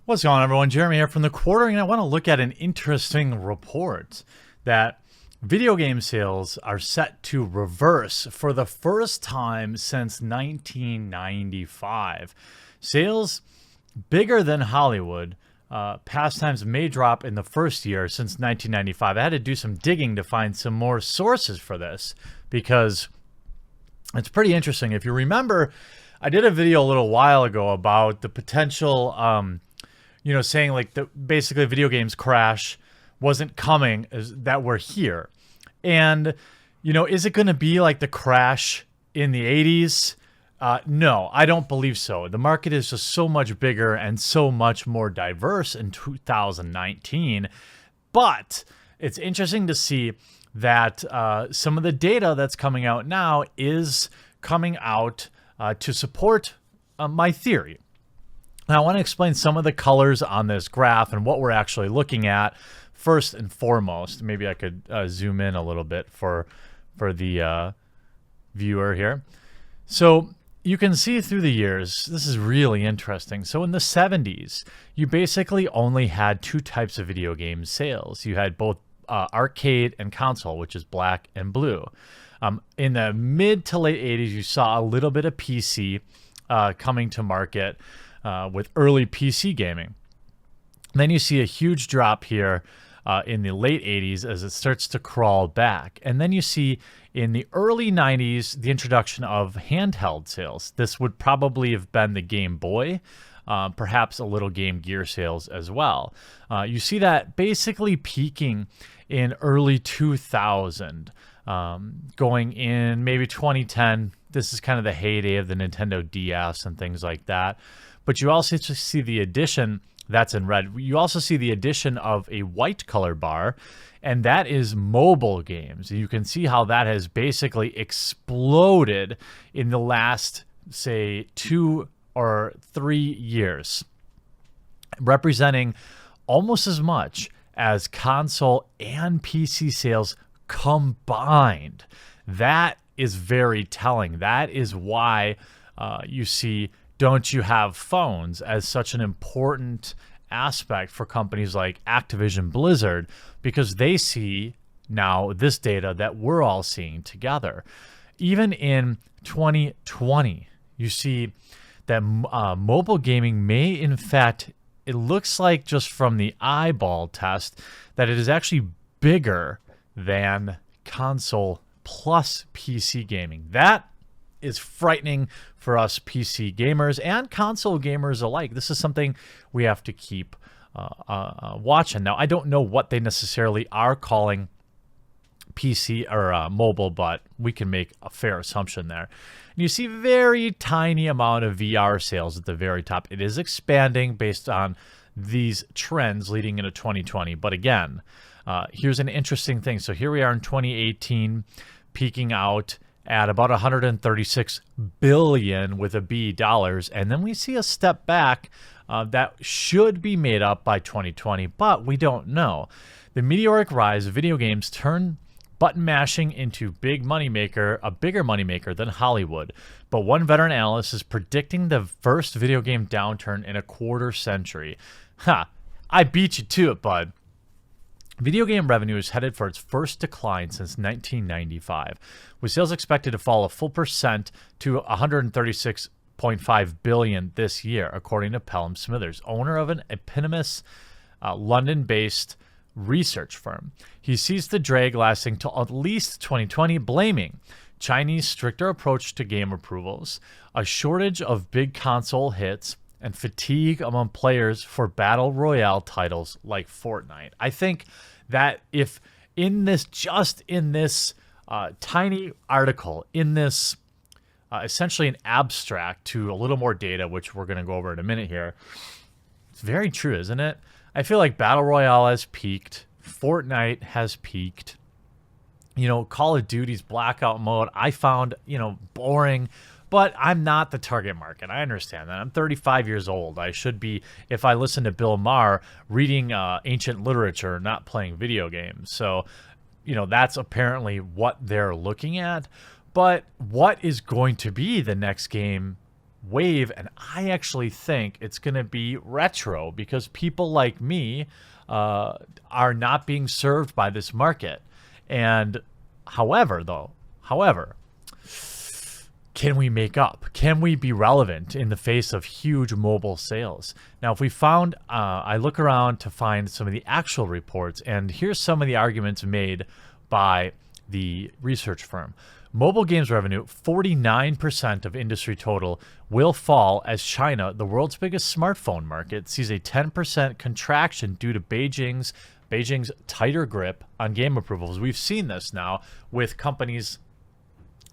What's going on, everyone? Jeremy here from The Quarter, and I want to look at an interesting report that video game sales are set to reverse for the first time since 1995. Sales bigger than Hollywood. Pastimes may drop in the first year since 1995. I had to do some digging to find some more sources for this because it's pretty interesting. If you remember, I did a video a little while ago about the potential saying like basically video games crash wasn't coming, that we're here. And, is it going to be like the crash in the 80s? No, I don't believe so. The market is just so much bigger and so much more diverse in 2019. But it's interesting to see that some of the data that's coming out now is coming out to support my theory. Now, I want to explain some of the colors on this graph and what we're actually looking at first and foremost. Maybe I could zoom in a little bit for the viewer here. So you can see through the years, this is really interesting. So in the 70s, you basically only had two types of video game sales. You had both arcade and console, which is black and blue. In the mid to late 80s, you saw a little bit of PC coming to market. With early PC gaming. Then you see a huge drop here in the late 80s as it starts to crawl back. And then you see in the early 90s the introduction of handheld sales. This would probably have been the Game Boy, perhaps a little Game Gear sales as well. You see that basically peaking in early 2000, going in maybe 2010. This is kind of the heyday of the Nintendo DS and things like that. But you also see the addition, that's in red, you also see the addition of a white color bar, and that is mobile games. You can see how that has basically exploded in the last, say, 2 or 3 years, representing almost as much as console and PC sales combined. That is very telling. That is why you see don't you have phones as such an important aspect for companies like Activision Blizzard, because they see now this data that we're all seeing together. Even in 2020, you see that mobile gaming may, in fact, it looks like just from the eyeball test that it is actually bigger than console plus PC gaming. That is frightening for us PC gamers and console gamers alike. This is something we have to keep watching. Now, I don't know what they necessarily are calling PC or mobile, but we can make a fair assumption there. And you see very tiny amount of VR sales at the very top. It is expanding based on these trends leading into 2020. But again, here's an interesting thing. So here we are in 2018, peaking out at about 136 billion with a B dollars, and then we see a step back that should be made up by 2020, but we don't know. The meteoric rise of video games turn button mashing into a bigger moneymaker than Hollywood. But one veteran analyst is predicting the first video game downturn in a quarter century. I beat you to it, bud. Video game revenue is headed for its first decline since 1995, with sales expected to fall a full percent to 136.5 billion this year, according to Pelham Smithers, owner of an eponymous London-based research firm. He sees the drag lasting till at least 2020, blaming Chinese stricter approach to game approvals, a shortage of big console hits, and fatigue among players for battle royale titles like Fortnite. I think that if in this tiny article, in this essentially an abstract to a little more data, which we're going to go over in a minute here, it's very true, isn't it? I feel like battle royale has peaked. Fortnite has peaked. Call of Duty's blackout mode, I found, boring. But I'm not the target market. I understand that. I'm 35 years old. I should be, if I listen to Bill Maher, reading ancient literature, not playing video games. So, that's apparently what they're looking at. But what is going to be the next game wave, and I actually think it's going to be retro because people like me are not being served by this market. And however, can we make up? Can we be relevant in the face of huge mobile sales? Now, if we found, I look around to find some of the actual reports, and here's some of the arguments made by the research firm. Mobile games revenue, 49% of industry total, will fall as China, the world's biggest smartphone market, sees a 10% contraction due to Beijing's tighter grip on game approvals. We've seen this now with companies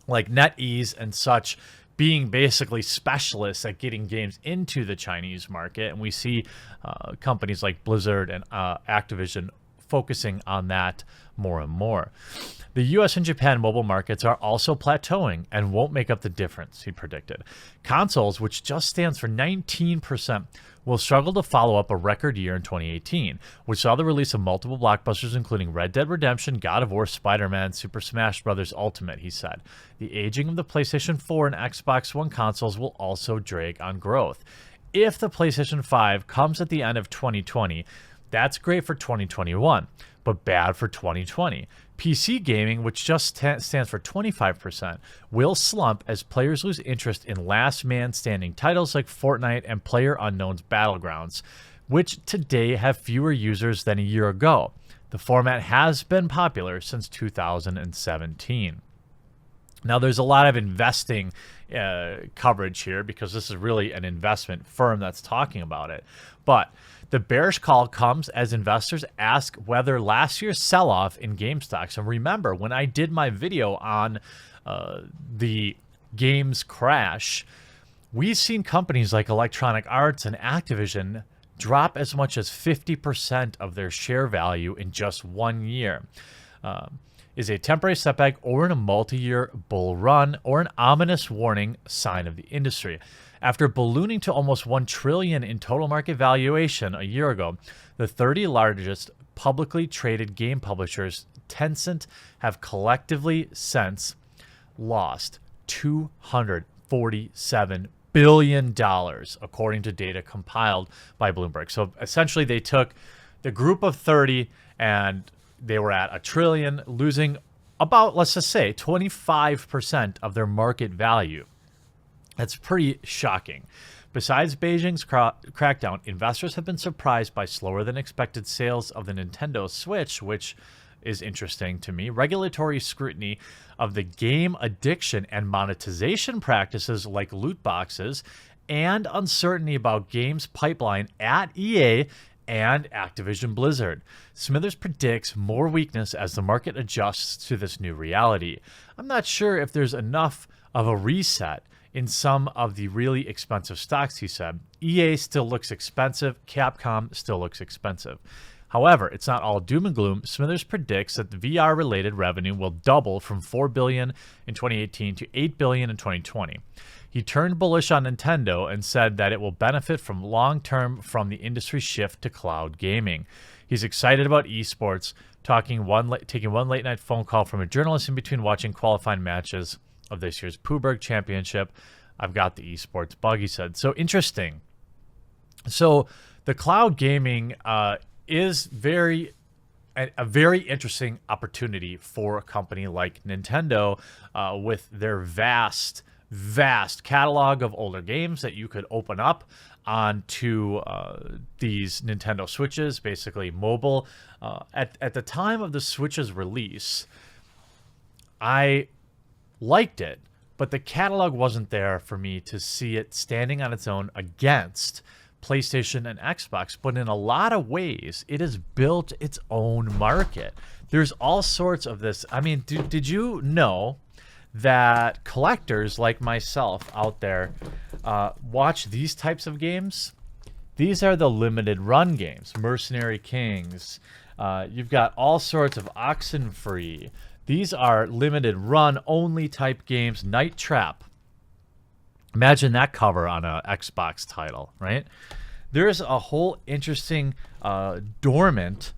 like NetEase and such being basically specialists at getting games into the Chinese market. And we see companies like Blizzard and Activision focusing on that more and more. The US and Japan mobile markets are also plateauing and won't make up the difference, he predicted. Consoles, which just stands for 19%, will struggle to follow up a record year in 2018, which saw the release of multiple blockbusters including Red Dead Redemption, God of War, Spider-Man, Super Smash Bros. Ultimate, he said. The aging of the PlayStation 4 and Xbox One consoles will also drag on growth. If the PlayStation 5 comes at the end of 2020, that's great for 2021, but bad for 2020. PC gaming, which just stands for 25%, will slump as players lose interest in last-man-standing titles like Fortnite and PlayerUnknown's Battlegrounds, which today have fewer users than a year ago. The format has been popular since 2017. Now, there's a lot of investing coverage here because this is really an investment firm that's talking about it. But the bearish call comes as investors ask whether last year's sell-off in game stocks, and remember, when I did my video on the games crash, we've seen companies like Electronic Arts and Activision drop as much as 50% of their share value in just 1 year. Is a temporary setback or in a multi-year bull run or an ominous warning sign of the industry. After ballooning to almost $1 trillion in total market valuation a year ago, the 30 largest publicly traded game publishers, Tencent, have collectively since lost $247 billion, according to data compiled by Bloomberg. So essentially, they took the group of 30 and they were at $1 trillion, losing about, let's just say, 25% of their market value. That's pretty shocking. Besides Beijing's crackdown, investors have been surprised by slower than expected sales of the Nintendo Switch, which is interesting to me. Regulatory scrutiny of the game addiction and monetization practices like loot boxes, and uncertainty about games pipeline at EA and Activision Blizzard. Smithers predicts more weakness as the market adjusts to this new reality. I'm not sure if there's enough of a reset in some of the really expensive stocks, he said. EA still looks expensive. Capcom still looks expensive. However, it's not all doom and gloom. Smithers predicts that the VR-related revenue will double from $4 billion in 2018 to $8 billion in 2020. He turned bullish on Nintendo and said that it will benefit from long-term from the industry shift to cloud gaming. He's excited about esports, taking one late-night phone call from a journalist in between watching qualifying matches of this year's Poohberg Championship. I've got the esports bug, he said. So interesting. So the cloud gaming is a very interesting opportunity for a company like Nintendo with their vast catalog of older games that you could open up onto these Nintendo Switches, basically mobile. At the time of the Switch's release, I liked it, but the catalog wasn't there for me to see it standing on its own against PlayStation and Xbox. But in a lot of ways, it has built its own market. There's all sorts of this. I mean, did you know that collectors like myself out there watch these types of games? These are the limited run games. Mercenary Kings. You've got all sorts of Oxenfree. These are limited run only type games. Night Trap. Imagine that cover on an Xbox title, right? There's a whole interesting dormant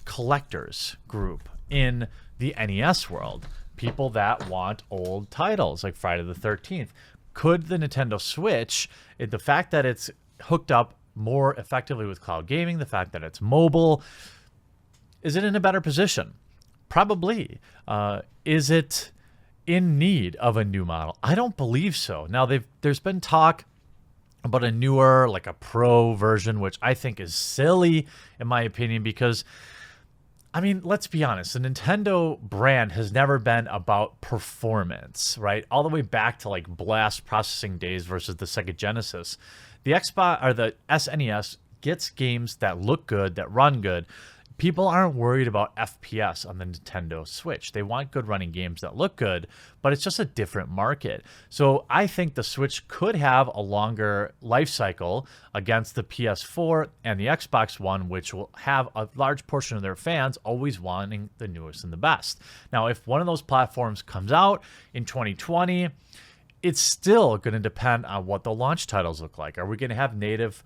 collectors group in the NES world. People that want old titles like Friday the 13th. could the Nintendo Switch, the fact that it's hooked up more effectively with cloud gaming, the fact that it's mobile, is it in a better position? Probably. Is it in need of a new model? I don't believe so. Now, there's been talk about a newer, like a pro version, which I think is silly, in my opinion, because, I mean, let's be honest, the Nintendo brand has never been about performance, right? All the way back to like blast processing days versus the Sega Genesis. The Xbox or the SNES gets games that look good, that run good. People aren't worried about FPS on the Nintendo Switch. They want good running games that look good, but it's just a different market. So I think the Switch could have a longer life cycle against the PS4 and the Xbox One, which will have a large portion of their fans always wanting the newest and the best. Now, if one of those platforms comes out in 2020, it's still going to depend on what the launch titles look like. Are we going to have native,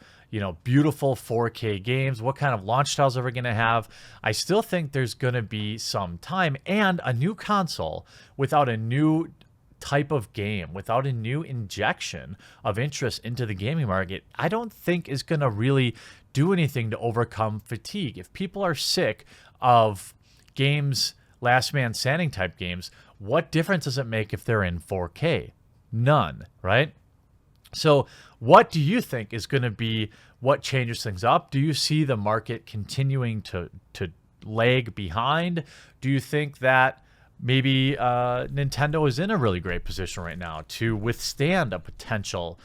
beautiful 4K games? What kind of launch titles are we going to have? I still think there's going to be some time, and a new console without a new type of game, without a new injection of interest into the gaming market, I don't think is going to really do anything to overcome fatigue. If people are sick of games, last man standing type games, what difference does it make if they're in 4K? None, right? So what do you think is going to be what changes things up? Do you see the market continuing to lag behind? Do you think that maybe Nintendo is in a really great position right now to withstand a potential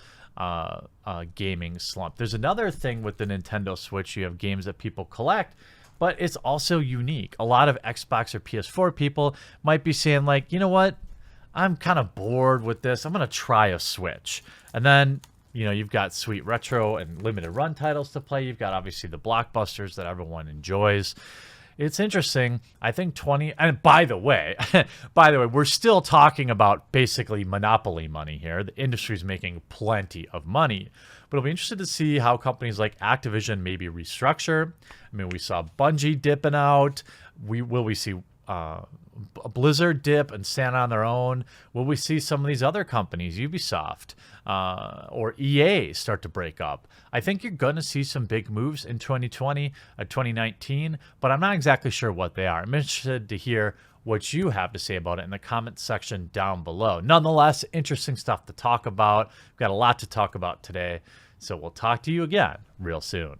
gaming slump? There's another thing with the Nintendo Switch. You have games that people collect, but it's also unique. A lot of Xbox or PS4 people might be saying like, you know what? I'm kind of bored with this. I'm going to try a Switch. And then, you've got sweet retro and limited run titles to play. You've got obviously the blockbusters that everyone enjoys. It's interesting. I think and by the way, we're still talking about basically monopoly money here. The industry's making plenty of money. But I'll be interested to see how companies like Activision maybe restructure. I mean, we saw Bungie dipping out. Will we see Blizzard dip and stand on their own? Will we see some of these other companies, Ubisoft or EA, start to break up? I think you're going to see some big moves in 2020, 2019, but I'm not exactly sure what they are. I'm interested to hear what you have to say about it in the comment section down below. Nonetheless, interesting stuff to talk about. We've got a lot to talk about today, so we'll talk to you again real soon.